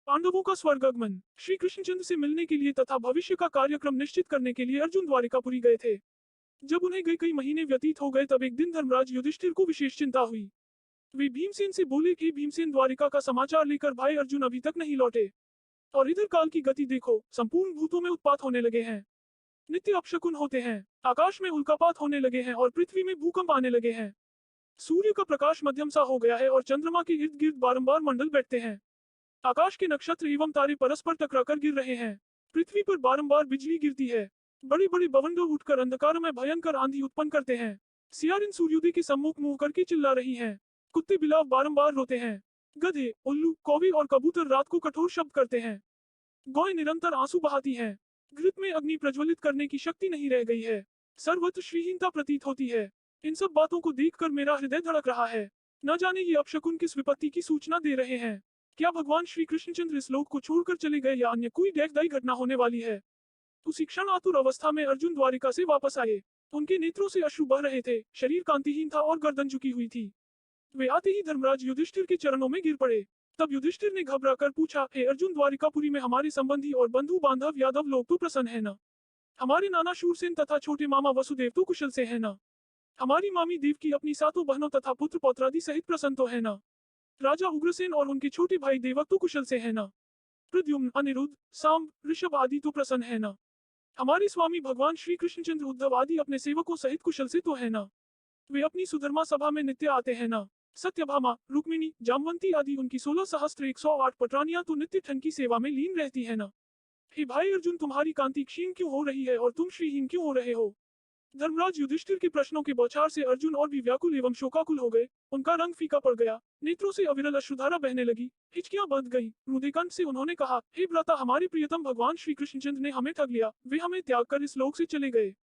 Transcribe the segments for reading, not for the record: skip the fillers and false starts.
पांडवों का स्वर्गागमन। श्री कृष्णचंद्र से मिलने के लिए तथा भविष्य का कार्यक्रम निश्चित करने के लिए अर्जुन द्वारिकापुरी गए थे। जब उन्हें गए कई महीने व्यतीत हो गए तब एक दिन धर्मराज युधिष्ठिर को विशेष चिंता हुई। वे भीमसेन से बोले कि भीमसेन द्वारिका का समाचार लेकर भाई अर्जुन अभी तक नहीं लौटे। और इधर काल की गति देखो, संपूर्ण भूतों में उत्पात होने लगे हैं। नित्य अपशकुन होते हैं, आकाश में उल्कापात होने लगे हैं और पृथ्वी में भूकंप आने लगे हैं। सूर्य का प्रकाश मध्यम सा हो गया है और चंद्रमा के इर्द गिर्द बारंबार मंडल बैठते हैं। आकाश के नक्षत्र एवं तारे परस्पर टकराकर गिर रहे हैं। पृथ्वी पर बारंबार बिजली गिरती है। बड़ी बड़ी बवंडर उठकर अंधकार में भयंकर आंधी उत्पन्न करते हैं। सियारिन सूर्योदय के सम्मुख मुंह करके चिल्ला रही हैं। कुत्ते बिलाव बारंबार रोते हैं। गधे, उल्लू, कौवे और कबूतर रात को कठोर शब्द करते हैं। गौएं निरंतर आंसू बहाती हैं। घृत में अग्नि प्रज्वलित करने की शक्ति नहीं रह गई है। सर्वत्र श्रीहीनता प्रतीत होती है। इन सब बातों को देखकर मेरा हृदय धड़क रहा है। न जाने ये अपशकुन किस विपत्ति की सूचना दे रहे हैं। क्या भगवान श्री कृष्णचंद्र इस लोक को छोड़कर चले गए या अन्य कोई देखदायी घटना होने वाली है। उसी क्षण आतुर अवस्था में अर्जुन द्वारिका से वापस आए। उनके नेत्रों से अश्रु बह रहे थे, शरीर कांतिहीन था और गर्दन झुकी हुई थी। वे आते ही धर्मराज युधिष्ठिर के चरणों में गिर पड़े। तब युधिष्ठिर ने घबराकर पूछा, हे अर्जुन, द्वारिकापुरी में हमारे संबंधी और बंधु बांधव यादव लोग तो प्रसन्न है न? हमारे नाना शूरसेन तथा छोटे मामा वसुदेव तो कुशल से है न? हमारी मामी देवकी अपनी सातों बहनों तथा पुत्र पौत्रादि सहित प्रसन्न तो है न? राजा उग्रसेन और उनके छोटे भाई देवक तो कुशल से है न? प्रद्युम्न, अनिरुद्ध, सांब, ऋषभ आदि तो प्रसन्न है न? हमारे स्वामी भगवान श्री कृष्णचंद्र उद्धव आदि अपने सेवकों सहित कुशल से तो है न? वे अपनी सुधर्मा सभा में नित्य आते हैं न? सत्यभामा, रुक्मिणी, जामवंती आदि उनकी 16 सहस्त्र 108 पटरानियां तो नित्य ठन की सेवा में लीन रहती है न? हे भाई अर्जुन, तुम्हारी कांति क्षीण क्यों हो रही है और तुम श्रीहीन क्यों हो रहे हो? धर्मराज युधिष्ठिर के प्रश्नों के बौछार से अर्जुन और भी व्याकुल एवं शोकाकुल हो गए। उनका रंग फीका पड़ गया, नेत्रों से अविरल अश्रुधारा बहने लगी, हिचकियां बंध गईं। रुधिकंठ से उन्होंने कहा, हे भ्राता, हमारे प्रियतम भगवान श्री कृष्णचंद्र ने हमें ठग लिया। वे हमें त्याग कर इस लोक से चले गए,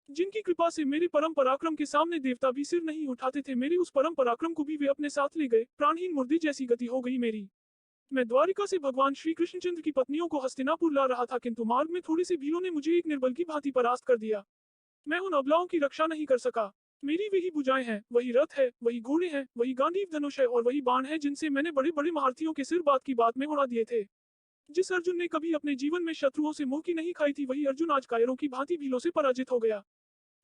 जिनकी कृपा से मेरे परम पराक्रम के सामने देवता भी सिर नहीं उठाते थे। मेरे उस परम पराक्रम को भी वे अपने साथ ले गए। प्राणहीन मुर्दे जैसी गति हो गई मेरी। मैं द्वारिका से भगवान श्री कृष्णचंद्र की पत्नियों को हस्तिनापुर ला रहा था, किंतु मार्ग में थोड़े से भीलों ने मुझे एक निर्बल की भांति परास्त कर दिया। मैं उन अबलाओं की रक्षा नहीं कर सका। मेरी वही भुजाएं हैं, वही रथ है, वही घोड़े हैं, वही गांडीव धनुष है और वही बाण है जिनसे मैंने बड़े बड़े महारथियों के सिर बात की बात में उड़ा दिए थे। जिस अर्जुन ने कभी अपने जीवन में शत्रुओं से मुंह की नहीं खाई थी, वही अर्जुन आज कायरों की भांति भीलों से पराजित हो गया।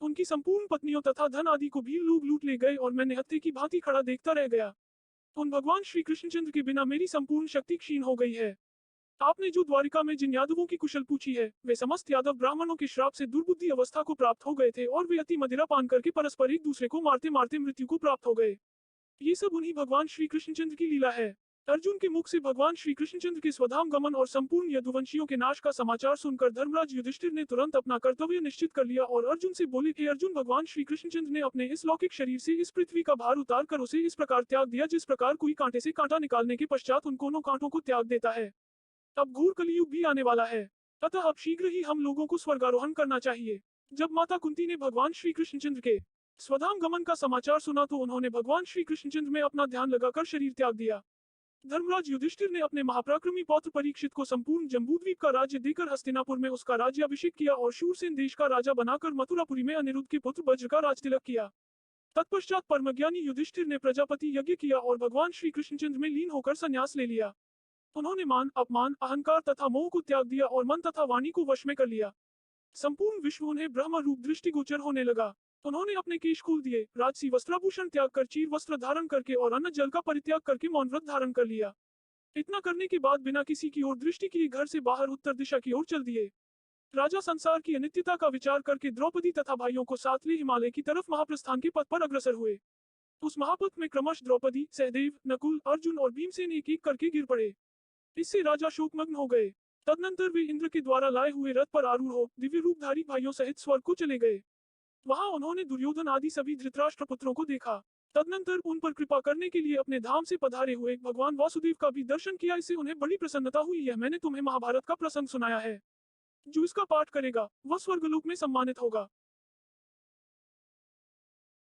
उनकी संपूर्ण पत्नियों तथा धन आदि को भील लोग लूट ले गए और मैं निहत्थे की भांति खड़ा देखता रह गया। उन भगवान श्री कृष्णचंद्र के बिना मेरी संपूर्ण शक्ति क्षीण हो गई है। आपने जो द्वारिका में जिन यादवों की कुशल पूछी है, वे समस्त यादव ब्राह्मणों के श्राप से दुर्बुद्धि अवस्था को प्राप्त हो गए थे और वे अति मदिरा पान करके परस्पर एक दूसरे को मारते मारते मृत्यु को प्राप्त हो गए। ये सब उन्हीं भगवान श्री कृष्णचंद्र की लीला है। अर्जुन के मुख से भगवान श्री कृष्णचंद्र के स्वधाम गमन और संपूर्ण यदुवंशियों के नाश का समाचार सुनकर धर्मराज युधिष्ठिर ने तुरंत अपना कर्तव्य निश्चित कर लिया और अर्जुन से बोले, हे अर्जुन, भगवान श्री कृष्णचंद्र ने अपने इस लौकिक शरीर से इस पृथ्वी का भार उतार कर उसे इस प्रकार त्याग दिया जिस प्रकार कोई कांटे से कांटा निकालने के पश्चात उन दोनों कांटों को त्याग देता है। अब घोर कलियुग भी आने वाला है, अतः अब शीघ्र ही हम लोगों को स्वर्गारोहण करना चाहिए। जब माता कुंती ने भगवान श्री कृष्णचंद्र के स्वधाम गमन का समाचार सुना तो उन्होंने भगवान श्री कृष्णचंद्र में अपना ध्यान लगाकर शरीर त्याग दिया। धर्मराज युधिष्ठिर ने अपने महापराक्रमी पौत्र परीक्षित को संपूर्ण जम्बूद्वीप का राज्य देकर हस्तिनापुर में उसका राज्याभिषेक किया और शूरसेन देश का राजा बनाकर मथुरापुरी में अनिरुद्ध के पुत्र वज्र का राजतिलक किया। तत्पश्चात परमज्ञानी युधिष्ठिर ने प्रजापति यज्ञ किया और भगवान श्री कृष्णचंद्र में लीन होकर संन्यास ले लिया। उन्होंने मान, अपमान, अहंकार तथा मोह को त्याग दिया और मन तथा वाणी को वश में कर लिया। संपूर्ण विश्व उन्हें ब्रह्म रूप दृष्टिगोचर होने लगा। उन्होंने अपने केश खोल दिए, राजसी वस्त्राभूषण त्याग कर चीर वस्त्र धारण करके और अन्न जल का परित्याग करके मौन व्रत धारण कर लिया। इतना करने के बाद बिना किसी की ओर दृष्टि किए घर से बाहर उत्तर दिशा की ओर चल दिए। राजा संसार की अनित्यता का विचार करके द्रौपदी तथा भाइयों को साथ ले हिमालय की तरफ महाप्रस्थान के पथ पर अग्रसर हुए। उस महापथ में क्रमश द्रौपदी, सहदेव, नकुल, अर्जुन और भीमसेन एक एक करके गिर पड़े। इससे राजा शोकमग्न हो गए। तदनंतर वे इंद्र के द्वारा लाए हुए रथ पर आरूढ़ हो दिव्य रूपधारी भाइयों सहित स्वर्ग को चले गए। वहां उन्होंने दुर्योधन आदि सभी धृतराष्ट्र पुत्रों को देखा। तदनंतर उन पर कृपा करने के लिए अपने धाम से पधारे हुए भगवान वासुदेव का भी दर्शन किया। इससे उन्हें बड़ी प्रसन्नता हुई। यह मैंने तुम्हें महाभारत का प्रसंग सुनाया है। जो इसका पाठ करेगा वह स्वर्गलोक में सम्मानित होगा।